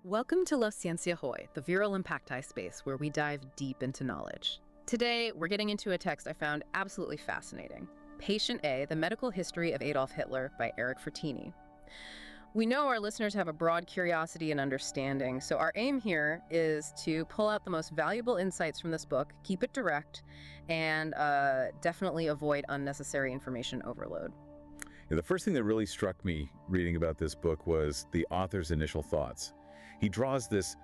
Welcome to La Ciencia Hoy, the ViralImpactAI space where we dive deep into knowledge. Today, we're getting into a text I found absolutely fascinating. Patient A, The Medical History of Adolf Hitler by Eric Fratini. We know our listeners have a broad curiosity and understanding, so our aim here is to pull out the most valuable insights from this book, keep it direct, and definitely avoid unnecessary information overload. The first thing that really struck me reading about this book was the author's initial thoughts. He draws this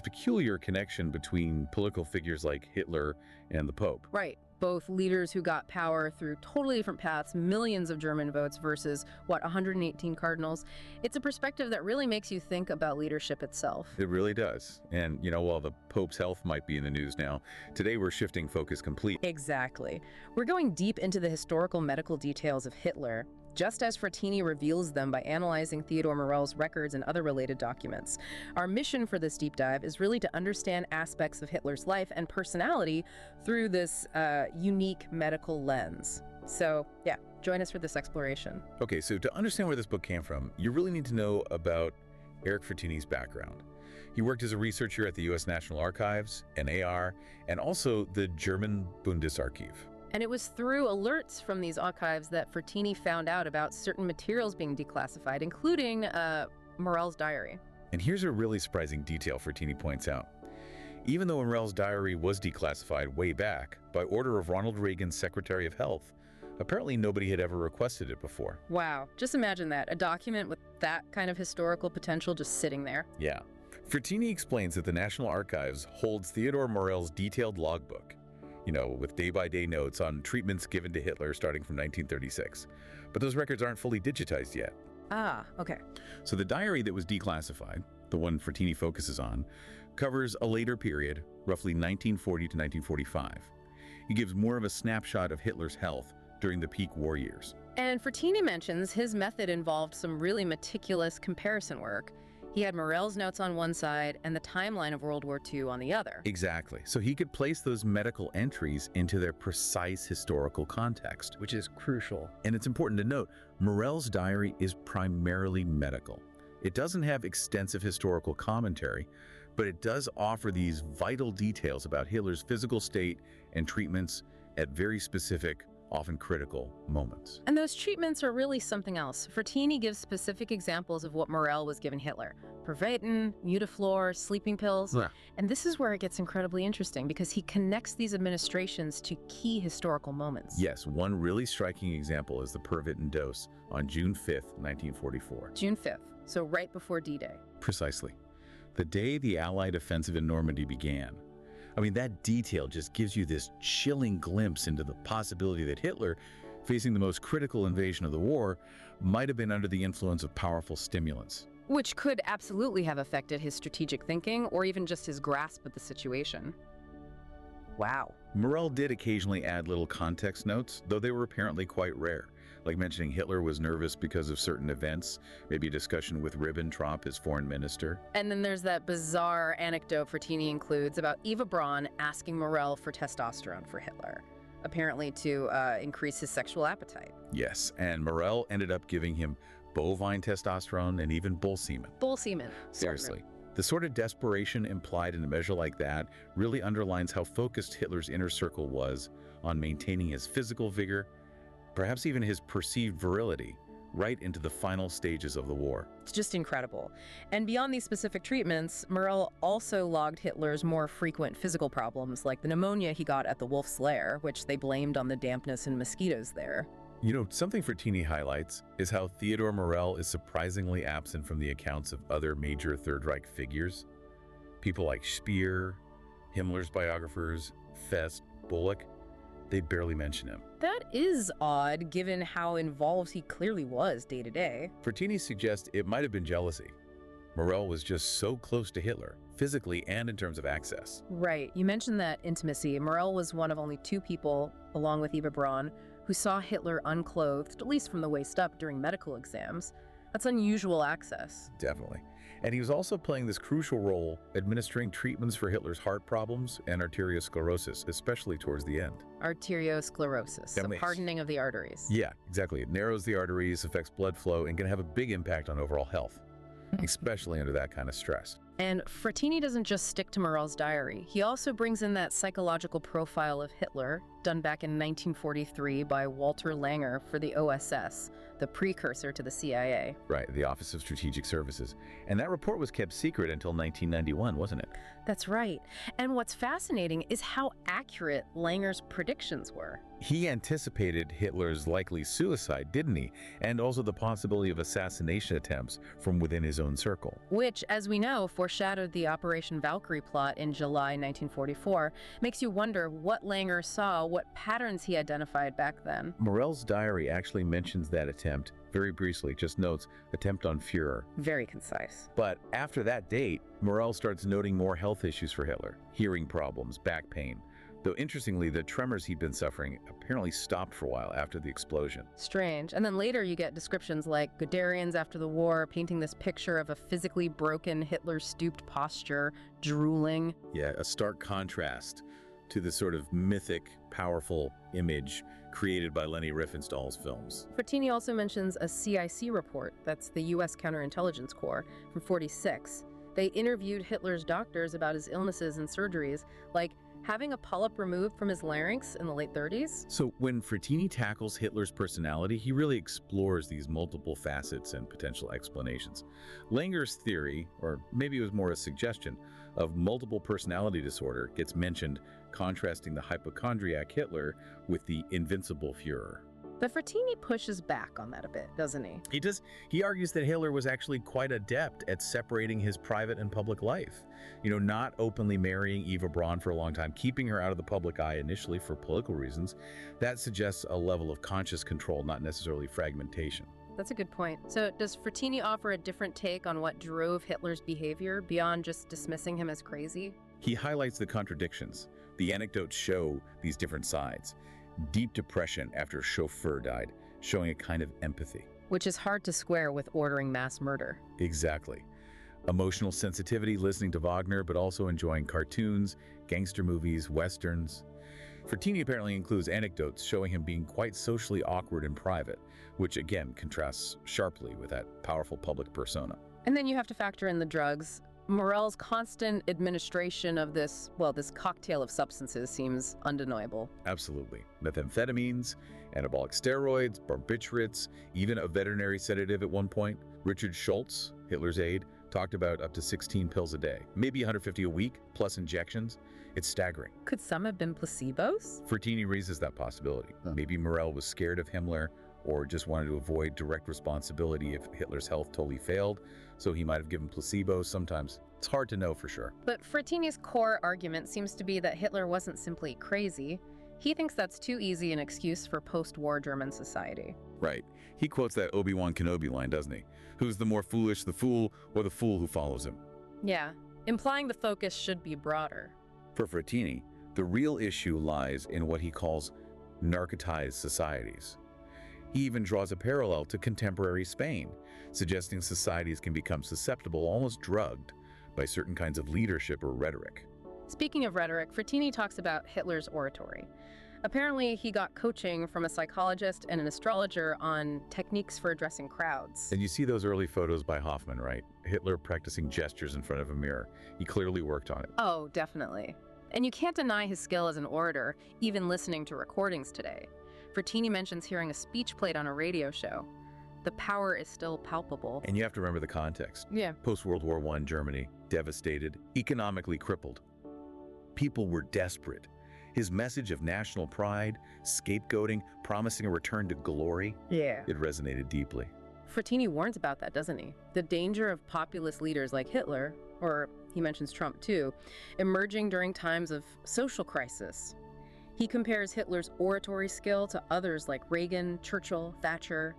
peculiar connection between political figures like Hitler and the Pope. Right. Both leaders who got power through totally different paths, millions of German votes versus, 118 cardinals. It's a perspective that really makes you think about leadership itself. It really does. And, while the Pope's health might be in the news now, today we're shifting focus completely. Exactly. We're going deep into the historical medical details of Hitler, just as Fratini reveals them by analyzing Theodor Morell's records and other related documents. Our mission for this deep dive is really to understand aspects of Hitler's life and personality through this unique medical lens. So, join us for this exploration. Okay, so to understand where this book came from, you really need to know about Eric Fratini's background. He worked as a researcher at the U.S. National Archives, NAR, and also the German Bundesarchiv. And it was through alerts from these archives that Fratini found out about certain materials being declassified, including Morell's diary. And here's a really surprising detail Fratini points out. Even though Morell's diary was declassified way back, by order of Ronald Reagan's Secretary of Health, apparently nobody had ever requested it before. Wow, just imagine that, a document with that kind of historical potential just sitting there. Yeah. Fratini explains that the National Archives holds Theodor Morell's detailed logbook, with day-by-day notes on treatments given to Hitler starting from 1936. But those records aren't fully digitized yet. Ah, okay. So the diary that was declassified, the one Fratini focuses on, covers a later period, roughly 1940 to 1945. He gives more of a snapshot of Hitler's health during the peak war years. And Fratini mentions his method involved some really meticulous comparison work. He had Morell's notes on one side and the timeline of World War II on the other. Exactly. So he could place those medical entries into their precise historical context. Which is crucial. And it's important to note, Morell's diary is primarily medical. It doesn't have extensive historical commentary, but it does offer these vital details about Hitler's physical state and treatments at very specific, often critical moments. And those treatments are really something else. Fratini gives specific examples of what Morell was giving Hitler. Pervitin, Mutaflor, sleeping pills. Yeah. And this is where it gets incredibly interesting because he connects these administrations to key historical moments. Yes, one really striking example is the Pervitin dose on June 5th, 1944. June 5th, so right before D-Day. Precisely. The day the Allied offensive in Normandy began. That detail just gives you this chilling glimpse into the possibility that Hitler, facing the most critical invasion of the war, might have been under the influence of powerful stimulants. Which could absolutely have affected his strategic thinking or even just his grasp of the situation. Wow. Morell did occasionally add little context notes, though they were apparently quite rare, like mentioning Hitler was nervous because of certain events, maybe a discussion with Ribbentrop, his foreign minister. And then there's that bizarre anecdote Fratini includes about Eva Braun asking Morell for testosterone for Hitler, apparently to increase his sexual appetite. Yes, and Morell ended up giving him bovine testosterone and even bull semen. Bull semen. Seriously. The sort of desperation implied in a measure like that really underlines how focused Hitler's inner circle was on maintaining his physical vigor, perhaps even his perceived virility, right into the final stages of the war. It's just incredible. And beyond these specific treatments, Morell also logged Hitler's more frequent physical problems, like the pneumonia he got at the Wolf's Lair, which they blamed on the dampness and mosquitoes there. Something Fratini highlights is how Theodor Morell is surprisingly absent from the accounts of other major ThirdReich figures. People like Speer, Himmler's biographers, Fest, Bullock, they barely mention him. That is odd, given how involved he clearly was day to day. Fratini suggests it might have been jealousy. Morell was just so close to Hitler, physically and in terms of access. Right. You mentioned that intimacy. Morell was one of only two people, along with Eva Braun, who saw Hitler unclothed, at least from the waist up, during medical exams. That's unusual access. Definitely. And he was also playing this crucial role administering treatments for Hitler's heart problems and arteriosclerosis, especially towards the end. Arteriosclerosis, the hardening of the arteries. Yeah, exactly. It narrows the arteries, affects blood flow, and can have a big impact on overall health. especially under that kind of stress. And Fratini doesn't just stick to Morell's diary. He also brings in that psychological profile of Hitler, done back in 1943 by Walter Langer for the OSS, the precursor to the CIA. Right, the Office of Strategic Services. And that report was kept secret until 1991, wasn't it? That's right. And what's fascinating is how accurate Langer's predictions were. He anticipated Hitler's likely suicide, didn't he? And also the possibility of assassination attempts from within his own circle. Which, as we know, foreshadowed the Operation Valkyrie plot in July 1944. Makes you wonder what Langer saw, what patterns he identified back then. Morell's diary actually mentions that attempt very briefly, just notes, attempt on Führer. Very concise. But after that date, Morell starts noting more health issues for Hitler. Hearing problems, back pain. Though interestingly, the tremors he'd been suffering apparently stopped for a while after the explosion. Strange. And then later you get descriptions like Guderian's after the war, painting this picture of a physically broken Hitler stooped posture, drooling. Yeah, a stark contrast to the sort of mythic, powerful image created by Leni Riefenstahl's films. Fratini also mentions a CIC report, that's the U.S. Counterintelligence Corps, from '46. They interviewed Hitler's doctors about his illnesses and surgeries, like having a polyp removed from his larynx in the late 30s. So when Fratini tackles Hitler's personality, he really explores these multiple facets and potential explanations. Langer's theory, or maybe it was more a suggestion, of multiple personality disorder gets mentioned, contrasting the hypochondriac Hitler with the invincible Führer. But Fratini pushes back on that a bit, doesn't he? He does. He argues that Hitler was actually quite adept at separating his private and public life. Not openly marrying Eva Braun for a long time, keeping her out of the public eye initially for political reasons. That suggests a level of conscious control, not necessarily fragmentation. That's a good point. So does Fratini offer a different take on what drove Hitler's behavior beyond just dismissing him as crazy? He highlights the contradictions. The anecdotes show these different sides. Deep depression after a chauffeur died, showing a kind of empathy. Which is hard to square with ordering mass murder. Exactly. Emotional sensitivity, listening to Wagner, but also enjoying cartoons, gangster movies, westerns. Fratini apparently includes anecdotes showing him being quite socially awkward in private, which again contrasts sharply with that powerful public persona. And then you have to factor in the drugs. Morell's constant administration of this cocktail of substances seems undeniable. Absolutely. Methamphetamines, anabolic steroids, barbiturates, even a veterinary sedative at one point. Richard Schultz, Hitler's aide, talked about up to 16 pills a day, maybe 150 a week, plus injections. It's staggering. Could some have been placebos? Fratini raises that possibility. Maybe Morell was scared of Himmler or just wanted to avoid direct responsibility if Hitler's health totally failed, so he might have given placebos sometimes. It's hard to know for sure. But Fratini's core argument seems to be that Hitler wasn't simply crazy. He thinks that's too easy an excuse for post-war German society. Right. He quotes that Obi-Wan Kenobi line, doesn't he? Who's the more foolish, the fool or the fool who follows him? Yeah, implying the focus should be broader. For Fratini, the real issue lies in what he calls narcotized societies. He even draws a parallel to contemporary Spain, suggesting societies can become susceptible, almost drugged, by certain kinds of leadership or rhetoric. Speaking of rhetoric, Fratini talks about Hitler's oratory. Apparently, he got coaching from a psychologist and an astrologer on techniques for addressing crowds. And you see those early photos by Hoffman, right? Hitler practicing gestures in front of a mirror. He clearly worked on it. Oh, definitely. And you can't deny his skill as an orator, even listening to recordings today. Fratini mentions hearing a speech played on a radio show. The power is still palpable. And you have to remember the context. Yeah. Post-World War I Germany, devastated, economically crippled. People were desperate. His message of national pride, scapegoating, promising a return to glory, it resonated deeply. Fratini warns about that, doesn't he? The danger of populist leaders like Hitler, or he mentions Trump too, emerging during times of social crisis. He compares Hitler's oratory skill to others like Reagan, Churchill, Thatcher.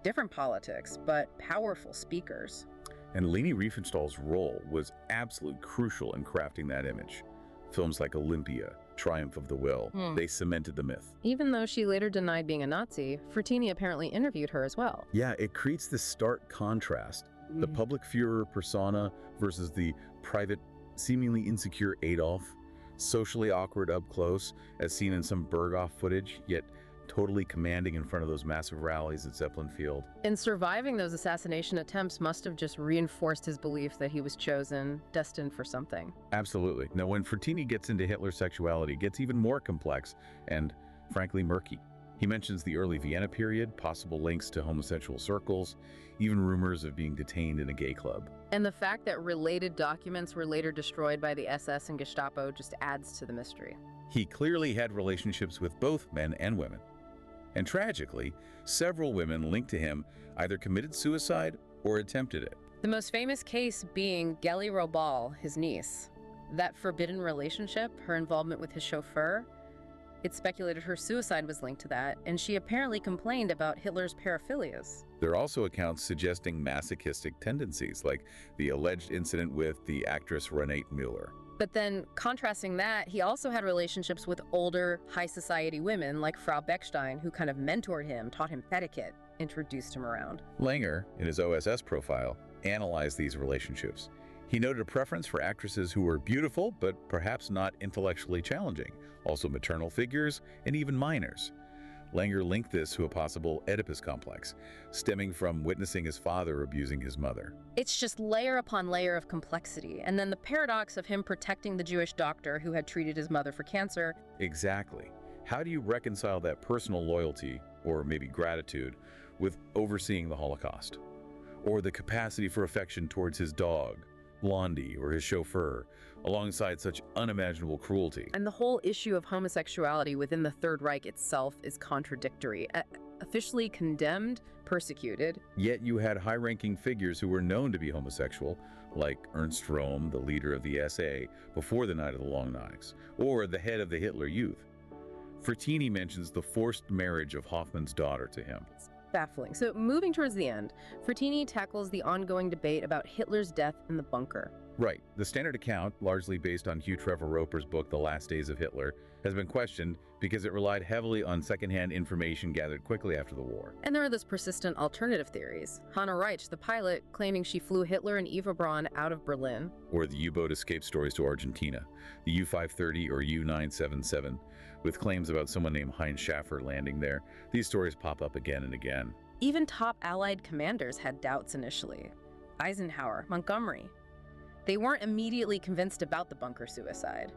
Different politics, but powerful speakers. And Leni Riefenstahl's role was absolutely crucial in crafting that image. Films like Olympia, Triumph of the Will, they cemented the myth. Even though she later denied being a Nazi, Fratini apparently interviewed her as well. Yeah, it creates this stark contrast. The public Führer persona versus the private, seemingly insecure Adolf, socially awkward up close, as seen in some Berghoff footage, yet totally commanding in front of those massive rallies at Zeppelin Field. And surviving those assassination attempts must have just reinforced his belief that he was chosen, destined for something. Absolutely. Now, when Fratini gets into Hitler's sexuality, it gets even more complex and, frankly, murky. He mentions the early Vienna period, possible links to homosexual circles, even rumors of being detained in a gay club. And the fact that related documents were later destroyed by the SS and Gestapo just adds to the mystery. He clearly had relationships with both men and women. And tragically, several women linked to him either committed suicide or attempted it. The most famous case being Geli Robal, his niece. That forbidden relationship, her involvement with his chauffeur, it's speculated her suicide was linked to that, and she apparently complained about Hitler's paraphilias. There are also accounts suggesting masochistic tendencies, like the alleged incident with the actress Renate Müller. But then, contrasting that, he also had relationships with older, high society women like Frau Beckstein, who kind of mentored him, taught him etiquette, introduced him around. Langer, in his OSS profile, analyzed these relationships. He noted a preference for actresses who were beautiful, but perhaps not intellectually challenging, also maternal figures, and even minors. Langer linked this to a possible Oedipus complex, stemming from witnessing his father abusing his mother. It's just layer upon layer of complexity, and then the paradox of him protecting the Jewish doctor who had treated his mother for cancer. Exactly. How do you reconcile that personal loyalty, or maybe gratitude, with overseeing the Holocaust? Or the capacity for affection towards his dog, Blondie, or his chauffeur, alongside such unimaginable cruelty? And the whole issue of homosexuality within the Third Reich itself is contradictory. Officially condemned, persecuted. Yet you had high-ranking figures who were known to be homosexual, like Ernst Röhm, the leader of the SA, before the Night of the Long Knives, or the head of the Hitler Youth. Fratini mentions the forced marriage of Hoffman's daughter to him. Baffling. So moving towards the end, Fratini tackles the ongoing debate about Hitler's death in the bunker. Right. The standard account, largely based on Hugh Trevor Roper's book The Last Days of Hitler, has been questioned because it relied heavily on secondhand information gathered quickly after the war. And there are those persistent alternative theories. Hannah Reich, the pilot, claiming she flew Hitler and Eva Braun out of Berlin. Or the U-boat escape stories to Argentina, the U-530 or U-977, with claims about someone named Heinz Schaffer landing there. These stories pop up again and again. Even top Allied commanders had doubts initially. Eisenhower, Montgomery. They weren't immediately convinced about the bunker suicide.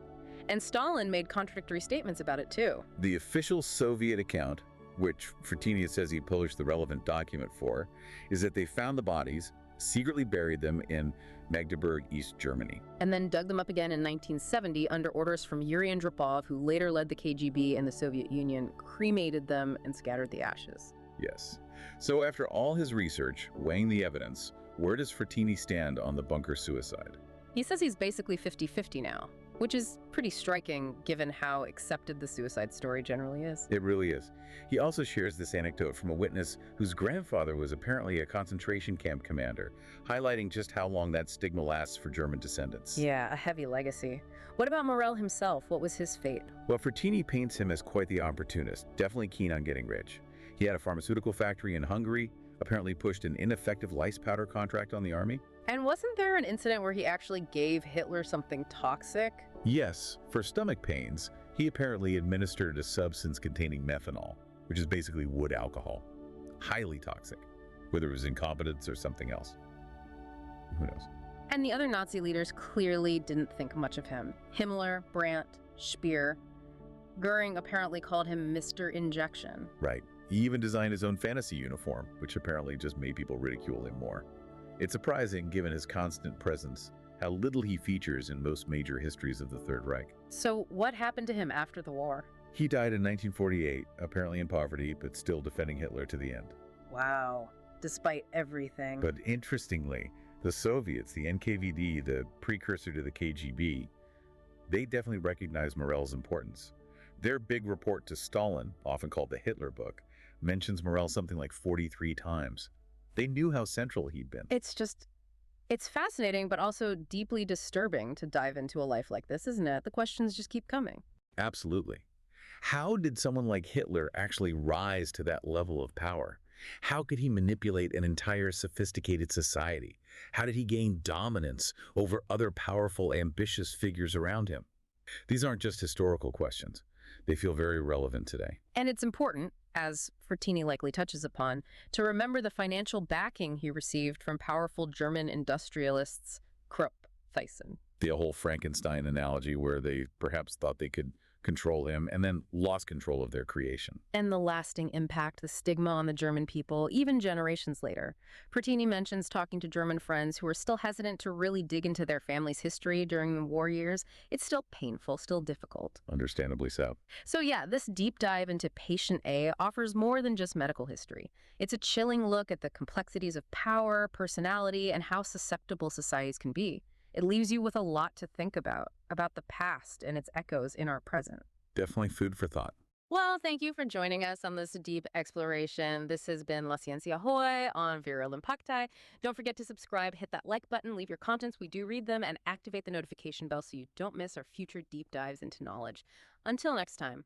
And Stalin made contradictory statements about it too. The official Soviet account, which Fratini says he published the relevant document for, is that they found the bodies, secretly buried them in Magdeburg, East Germany. And then dug them up again in 1970 under orders from Yuri Andropov, who later led the KGB in the Soviet Union, cremated them and scattered the ashes. Yes. So after all his research, weighing the evidence, where does Fratini stand on the bunker suicide? He says he's basically 50-50 now, which is pretty striking given how accepted the suicide story generally is. It really is. He also shares this anecdote from a witness whose grandfather was apparently a concentration camp commander, highlighting just how long that stigma lasts for German descendants. Yeah, a heavy legacy. What about Morell himself? What was his fate? Well, Fratini paints him as quite the opportunist, definitely keen on getting rich. He had a pharmaceutical factory in Hungary, apparently pushed an ineffective lice powder contract on the army. And wasn't there an incident where he actually gave Hitler something toxic? Yes, for stomach pains, he apparently administered a substance containing methanol, which is basically wood alcohol. Highly toxic, whether it was incompetence or something else. Who knows? And the other Nazi leaders clearly didn't think much of him. Himmler, Brandt, Speer. Goering apparently called him Mr. Injection. Right. He even designed his own fantasy uniform, which apparently just made people ridicule him more. It's surprising, given his constant presence, how little he features in most major histories of the Third Reich. So what happened to him after the war? He died in 1948, apparently in poverty, but still defending Hitler to the end. Wow. Despite everything. But interestingly, the Soviets, the NKVD, the precursor to the KGB, they definitely recognized Morell's importance. Their big report to Stalin, often called the Hitler book, mentions Morell something like 43 times. They knew how central he'd been. It's fascinating, but also deeply disturbing to dive into a life like this, isn't it? The questions just keep coming. Absolutely. How did someone like Hitler actually rise to that level of power? How could he manipulate an entire sophisticated society? How did he gain dominance over other powerful, ambitious figures around him? These aren't just historical questions. They feel very relevant today. And it's important, as Fratini likely touches upon, to remember the financial backing he received from powerful German industrialists Krupp Thyssen. The whole Frankenstein analogy where they perhaps thought they could control him and then lost control of their creation. And the lasting impact, the stigma on the German people, even generations later. Fratini mentions talking to German friends who are still hesitant to really dig into their family's history during the war years. It's still painful, still difficult. Understandably so. So yeah, this deep dive into Patient A offers more than just medical history. It's a chilling look at the complexities of power, personality, and how susceptible societies can be. It leaves you with a lot to think about the past and its echoes in our present. Definitely food for thought. Well, thank you for joining us on this deep exploration. This has been La Ciencia Hoy on ViralImpactAI. Don't forget to subscribe, hit that like button, leave your comments. We do read them, and activate the notification bell so you don't miss our future deep dives into knowledge. Until next time.